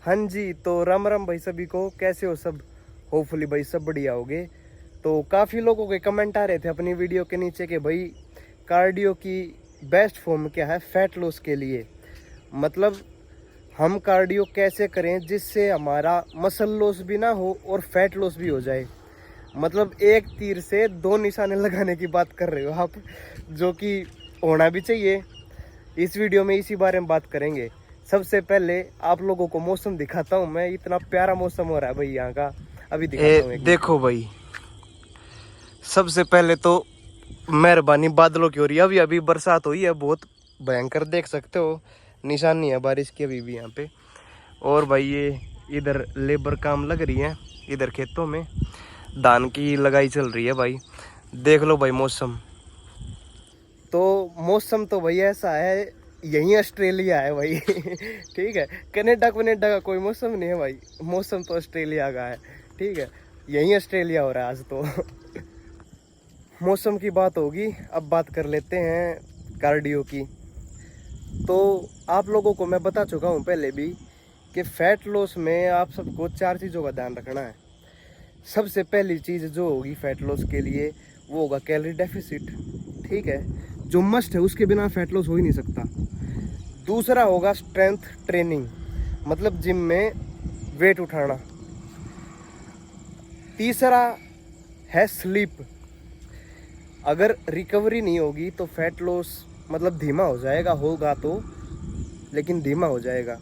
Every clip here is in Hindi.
हाँ जी, तो राम राम भाई सभी को। कैसे हो सब? होपफुली भाई सब बढ़िया होगे। तो काफ़ी लोगों के कमेंट आ रहे थे अपनी वीडियो के नीचे कि भाई कार्डियो की बेस्ट फॉर्म क्या है फैट लॉस के लिए। मतलब हम कार्डियो कैसे करें जिससे हमारा मसल लॉस भी ना हो और फैट लॉस भी हो जाए। मतलब एक तीर से दो निशाने लगाने की बात कर रहे हो आप, जो कि होना भी चाहिए। इस वीडियो में इसी बारे में बात करेंगे। सबसे पहले आप लोगों को मौसम दिखाता हूँ मैं। इतना प्यारा मौसम हो रहा है भाई यहाँ का, अभी दिखाता हूँ एक मिनट देखो में। भाई, सबसे पहले तो मेहरबानी बादलों की हो रही है। अभी अभी बरसात हुई है, बहुत भयंकर, देख सकते हो निशानी है बारिश की अभी भी यहाँ पे। और भाई ये इधर लेबर काम लग रही है, इधर खेतों में धान की लगाई चल रही है भाई। देख लो भाई मौसम। तो मौसम तो भाई ऐसा है, यही ऑस्ट्रेलिया है भाई ठीक है, कनाडा कनाडा का कोई मौसम नहीं है भाई। मौसम तो ऑस्ट्रेलिया का है, ठीक है। यही ऑस्ट्रेलिया हो रहा है आज तो मौसम की बात होगी, अब बात कर लेते हैं कार्डियो की। तो आप लोगों को मैं बता चुका हूँ पहले भी कि फैट लॉस में आप सबको चार चीज़ों का ध्यान रखना है। सबसे पहली चीज़ जो होगी फैट लॉस के लिए वो होगा कैलोरी डेफिसिट, ठीक है, जो मस्ट है, उसके बिना फैट लॉस हो ही नहीं सकता। दूसरा होगा स्ट्रेंथ ट्रेनिंग, मतलब जिम में वेट उठाना। तीसरा है स्लीप। अगर रिकवरी नहीं होगी तो फैट लॉस मतलब धीमा हो जाएगा, होगा तो, लेकिन धीमा हो जाएगा।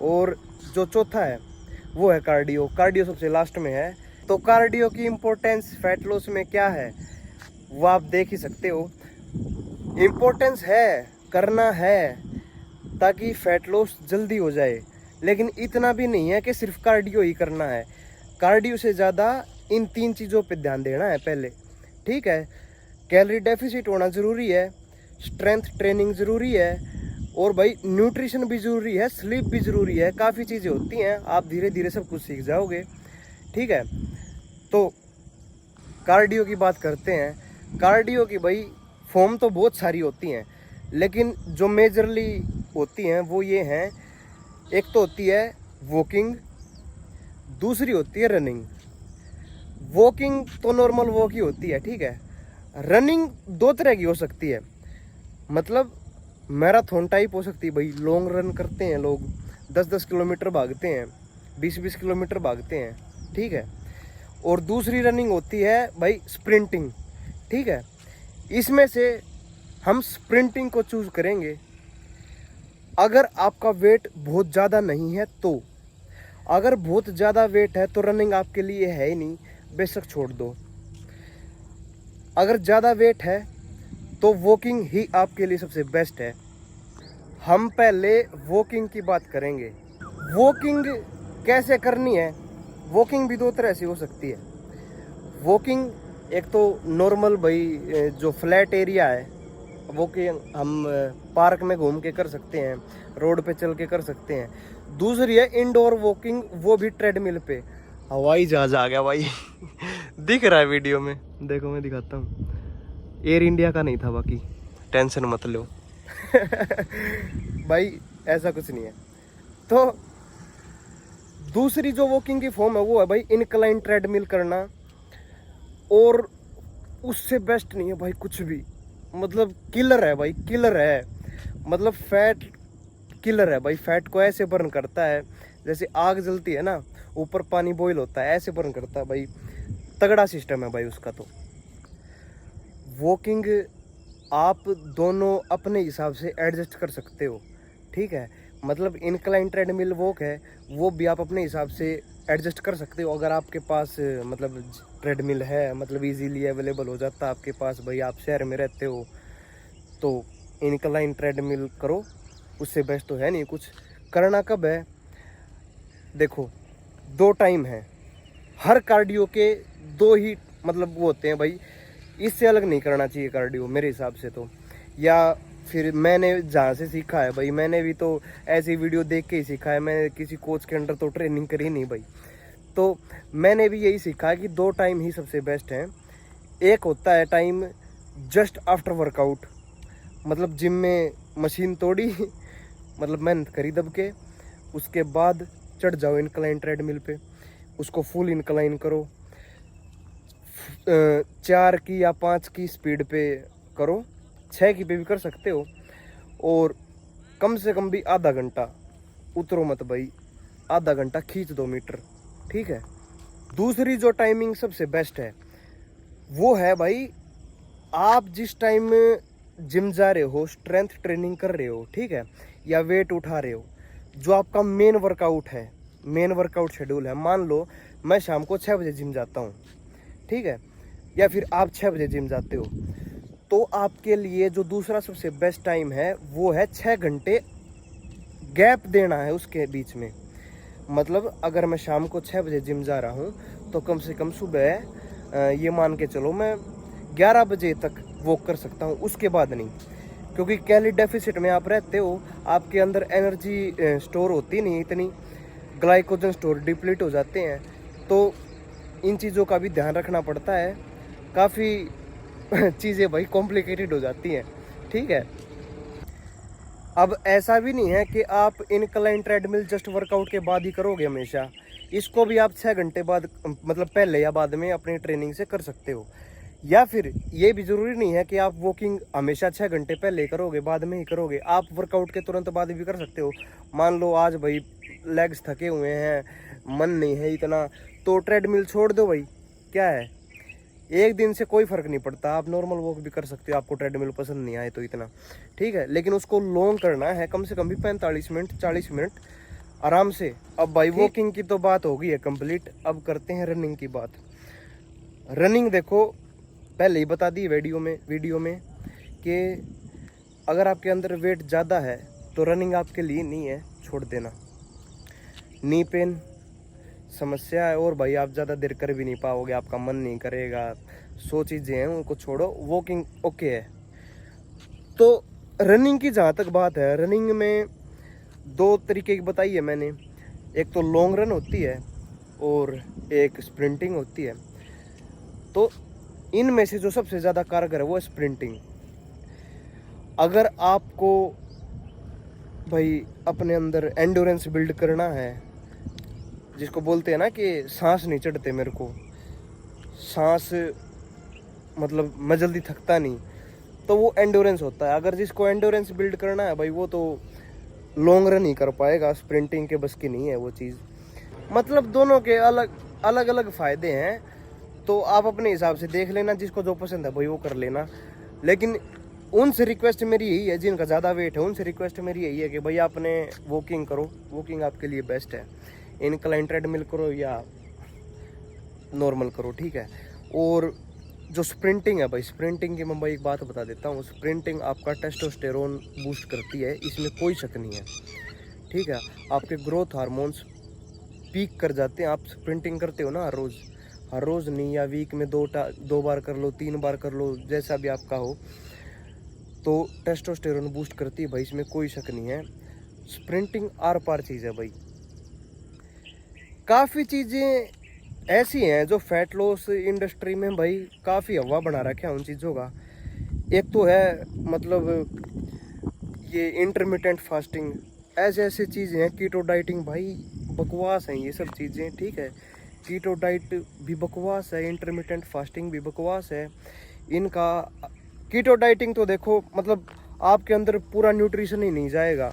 और जो चौथा है वो है कार्डियो। कार्डियो सबसे लास्ट में है। तो कार्डियो की इम्पोर्टेंस फैट लॉस में क्या है वो आप देख ही सकते हो। इम्पोर्टेंस है, करना है ताकि फैट लॉस जल्दी हो जाए, लेकिन इतना भी नहीं है कि सिर्फ कार्डियो ही करना है। कार्डियो से ज़्यादा इन तीन चीज़ों पे ध्यान देना है पहले, ठीक है। कैलोरी डेफिसिट होना ज़रूरी है, स्ट्रेंथ ट्रेनिंग ज़रूरी है, और भाई न्यूट्रिशन भी ज़रूरी है, स्लीप भी ज़रूरी है। काफ़ी चीज़ें होती हैं, आप धीरे धीरे सब कुछ सीख जाओगे, ठीक है। तो कार्डियो की बात करते हैं। कार्डियो की भाई फॉर्म तो बहुत सारी होती हैं, लेकिन जो मेजरली होती हैं वो ये हैं। एक तो होती है वॉकिंग, दूसरी होती है रनिंग। वॉकिंग तो नॉर्मल वॉक ही होती है, ठीक है। रनिंग दो तरह की हो सकती है, मतलब मैराथन टाइप हो सकती है भाई। लॉन्ग रन करते हैं लोग, 10-10 किलोमीटर भागते हैं, 20-20 किलोमीटर भागते हैं, ठीक है। और दूसरी रनिंग होती है भाई स्प्रिंटिंग, ठीक है। इसमें से हम स्प्रिंटिंग को चूज करेंगे अगर आपका वेट बहुत ज़्यादा नहीं है तो। अगर बहुत ज़्यादा वेट है तो रनिंग आपके लिए है ही नहीं, बेशक छोड़ दो। अगर ज़्यादा वेट है तो वॉकिंग ही आपके लिए सबसे बेस्ट है। हम पहले वॉकिंग की बात करेंगे। वॉकिंग कैसे करनी है? वॉकिंग भी दो तरह से हो सकती है। वॉकिंग एक तो नॉर्मल भाई जो फ्लैट एरिया है वॉकिंग हम पार्क में घूम के कर सकते हैं, रोड पे चल के कर सकते हैं। दूसरी है इंडोर वॉकिंग, वो भी ट्रेडमिल पे। हवाई जहाज आ गया भाई दिख रहा है वीडियो में, देखो मैं दिखाता हूँ। एयर इंडिया का नहीं था, बाकी टेंशन मत लो भाई ऐसा कुछ नहीं है। तो दूसरी जो वॉकिंग की फॉर्म है वो है भाई इनक्लाइन ट्रेडमिल करना, और उससे बेस्ट नहीं है भाई कुछ भी। मतलब किलर है भाई, किलर है। मतलब फैट किलर है भाई। फैट को ऐसे बर्न करता है जैसे आग जलती है ना, ऊपर पानी बॉईल होता है, ऐसे बर्न करता है भाई। तगड़ा सिस्टम है भाई उसका। तो वॉकिंग आप दोनों अपने हिसाब से एडजस्ट कर सकते हो, ठीक है। मतलब इनक्लाइन ट्रेडमिल वॉक है, वो भी आप अपने हिसाब से एडजस्ट कर सकते हो। अगर आपके पास मतलब ट्रेडमिल है, मतलब इजीली अवेलेबल हो जाता है आपके पास, भाई आप शहर में रहते हो तो इनक्लाइन ट्रेडमिल करो, उससे बेस्ट तो है नहीं कुछ। करना कब है? देखो, दो टाइम है हर कार्डियो के, दो ही मतलब वो होते हैं भाई। इससे अलग नहीं करना चाहिए कार्डियो मेरे हिसाब से तो। या फिर मैंने जहाँ से सीखा है भाई, मैंने भी तो ऐसी वीडियो देख के ही सीखा है, मैंने किसी कोच के अंडर तो ट्रेनिंग करी नहीं भाई। तो मैंने भी यही सीखा कि दो टाइम ही सबसे बेस्ट हैं। एक होता है टाइम जस्ट आफ्टर वर्कआउट, मतलब जिम में मशीन तोड़ी मतलब मेहनत करी दब के, उसके बाद चढ़ जाओ इंक्लाइन ट्रेडमिल पे, उसको फुल इंक्लाइन करो, 4 की या 5 की स्पीड पे करो, 6 की पे भी कर सकते हो, और कम से कम भी आधा घंटा उतरो मत भाई, आधा घंटा खींच 2 मीटर, ठीक है। दूसरी जो टाइमिंग सबसे बेस्ट है वो है भाई, आप जिस टाइम जिम जा रहे हो, स्ट्रेंथ ट्रेनिंग कर रहे हो, ठीक है, या वेट उठा रहे हो, जो आपका मेन वर्कआउट है, मेन वर्कआउट शेड्यूल है, मान लो मैं शाम को 6 बजे जिम जाता हूँ, ठीक है, या फिर आप 6 बजे जिम जाते हो, तो आपके लिए जो दूसरा सबसे बेस्ट टाइम है वो है 6 घंटे गैप देना है उसके बीच में। मतलब अगर मैं शाम को 6 बजे जिम जा रहा हूँ तो कम से कम सुबह ये मान के चलो मैं 11 बजे तक वॉक कर सकता हूँ, उसके बाद नहीं, क्योंकि कैलोरी डेफिसिट में आप रहते हो, आपके अंदर एनर्जी स्टोर होती नहीं इतनी, ग्लाइकोजन स्टोर डिप्लीट हो जाते हैं, तो इन चीज़ों का भी ध्यान रखना पड़ता है, काफ़ी चीज़ें भाई कॉम्प्लिकेटेड हो जाती हैं, ठीक है। अब ऐसा भी नहीं है कि आप इनक्लाइन ट्रेडमिल जस्ट वर्कआउट के बाद ही करोगे हमेशा, इसको भी आप 6 घंटे बाद मतलब पहले या बाद में अपनी ट्रेनिंग से कर सकते हो, या फिर ये भी ज़रूरी नहीं है कि आप वॉकिंग हमेशा 6 घंटे पहले करोगे बाद में ही करोगे, आप वर्कआउट के तुरंत बाद भी कर सकते हो। मान लो आज भाई लेग्स थके हुए हैं, मन नहीं है इतना, तो ट्रेडमिल छोड़ दो भाई, क्या है, एक दिन से कोई फ़र्क नहीं पड़ता, आप नॉर्मल वॉक भी कर सकते हो, आपको ट्रेडमिल पसंद नहीं आए तो इतना, ठीक है, लेकिन उसको लॉन्ग करना है, कम से कम भी 45 मिनट 40 मिनट आराम से। अब भाई वॉकिंग की तो बात हो गई है कंप्लीट, अब करते हैं रनिंग की बात। रनिंग देखो पहले ही बता दी वीडियो में कि अगर आपके अंदर वेट ज़्यादा है तो रनिंग आपके लिए नहीं है, छोड़ देना। नी पेन समस्या है, और भाई आप ज़्यादा देर कर भी नहीं पाओगे, आपका मन नहीं करेगा, 100 चीज़ें हैं उनको छोड़ो, वॉकिंग ओके है। तो रनिंग की जहाँ तक बात है, रनिंग में 2 तरीके की बताई है मैंने, एक तो लॉन्ग रन होती है और एक स्प्रिंटिंग होती है। तो इनमें से जो सबसे ज़्यादा कारगर है वो है स्प्रिंटिंग। अगर आपको भाई अपने अंदर एंडोरेंस बिल्ड करना है, जिसको बोलते हैं ना कि सांस नहीं चढ़ते मेरे को, सांस मतलब मैं जल्दी थकता नहीं, तो वो एंडोरेंस होता है। अगर जिसको एंडोरेंस बिल्ड करना है भाई, वो तो लॉन्ग रन ही कर पाएगा, स्प्रिंटिंग के बस की नहीं है वो चीज़। मतलब दोनों के अलग अलग फ़ायदे हैं, तो आप अपने हिसाब से देख लेना, जिसको जो पसंद है भाई वो कर लेना। लेकिन उनसे रिक्वेस्ट मेरी यही है, जिनका ज़्यादा वेट है उनसे रिक्वेस्ट मेरी यही है कि भाई आपने वॉकिंग करो, वॉकिंग आपके लिए बेस्ट है, इनक्लाइन ट्रेडमिल करो या नॉर्मल करो, ठीक है। और जो स्प्रिंटिंग है भाई, स्प्रिंटिंग की मैं भाई एक बात बता देता हूँ, स्प्रिंटिंग आपका टेस्टोस्टेरोन बूस्ट करती है, इसमें कोई शक नहीं है, ठीक है। आपके ग्रोथ हार्मोन्स पीक कर जाते हैं, आप स्प्रिंटिंग करते हो ना हर रोज़ नहीं, या वीक में 2 बार कर लो, 3 बार कर लो, जैसा भी आपका हो, तो टेस्टोस्टेरोन बूस्ट करती है भाई, इसमें कोई शक नहीं है। स्प्रिंटिंग आर पार चीज़ है भाई। काफ़ी चीज़ें ऐसी हैं जो फैट लॉस इंडस्ट्री में भाई काफ़ी हवा बना रखे हैं उन चीज़ों का। एक तो है मतलब ये इंटरमिटेंट फास्टिंग, ऐसे चीज़ें हैं, कीटो डाइटिंग भाई बकवास हैं ये सब चीज़ें, ठीक है। कीटो डाइट भी बकवास है, इंटरमिटेंट फास्टिंग भी बकवास है इनका। कीटो डाइटिंग तो देखो मतलब आपके अंदर पूरा न्यूट्रिशन ही नहीं जाएगा,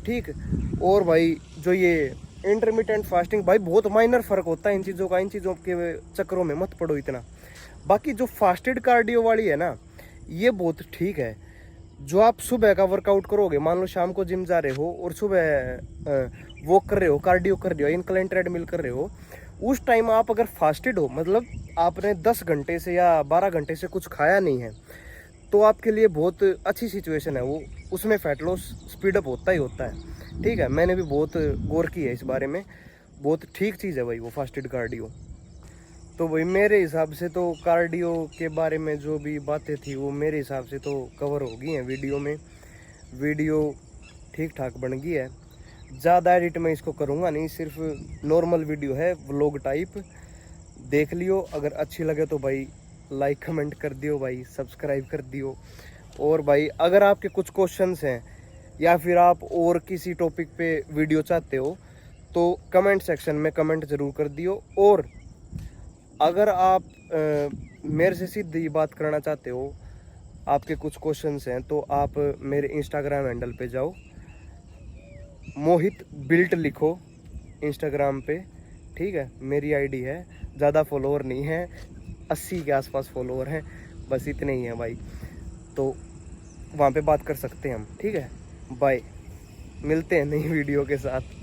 ठीक। और भाई जो ये इंटरमिटेंट फास्टिंग, भाई बहुत माइनर फ़र्क होता है इन चीज़ों का, इन चीज़ों के चक्करों में मत पड़ो इतना। बाकी जो फास्टेड कार्डियो वाली है ना, ये बहुत ठीक है। जो आप सुबह का वर्कआउट करोगे, मान लो शाम को जिम जा रहे हो और सुबह वॉक कर रहे हो, कार्डियो कर रहे हो, इंक्लाइन ट्रेडमिल कर रहे हो, उस टाइम आप अगर फास्टेड हो, मतलब आपने 10 घंटे से या 12 घंटे से कुछ खाया नहीं है, तो आपके लिए बहुत अच्छी सिचुएशन है वो, उसमें फैट लॉस स्पीडअप होता ही होता है, ठीक है। मैंने भी बहुत गौर की है इस बारे में, बहुत ठीक चीज़ है भाई वो फास्टेड कार्डियो। तो भाई मेरे हिसाब से तो कार्डियो के बारे में जो भी बातें थी वो मेरे हिसाब से तो कवर हो गई हैं वीडियो में। वीडियो ठीक ठाक बन गई है, ज़्यादा एडिट मैं इसको करूँगा नहीं, सिर्फ नॉर्मल वीडियो है, व्लॉग टाइप। देख लियो, अगर अच्छी लगे तो भाई लाइक कमेंट कर दियो भाई, सब्सक्राइब कर दियो। और भाई अगर आपके कुछ क्वेश्चंस हैं या फिर आप और किसी टॉपिक पे वीडियो चाहते हो तो कमेंट सेक्शन में कमेंट ज़रूर कर दियो। और अगर आप मेरे से सीधी बात करना चाहते हो, आपके कुछ क्वेश्चंस हैं, तो आप मेरे इंस्टाग्राम हैंडल पे जाओ, मोहित बिल्ट लिखो इंस्टाग्राम पे, ठीक है। मेरी आईडी है, ज़्यादा फॉलोअर नहीं है, 80 के आसपास फॉलोअर हैं, बस इतने ही हैं भाई। तो वहाँ पे बात कर सकते हैं हम, ठीक है। बाय, मिलते हैं नई वीडियो के साथ।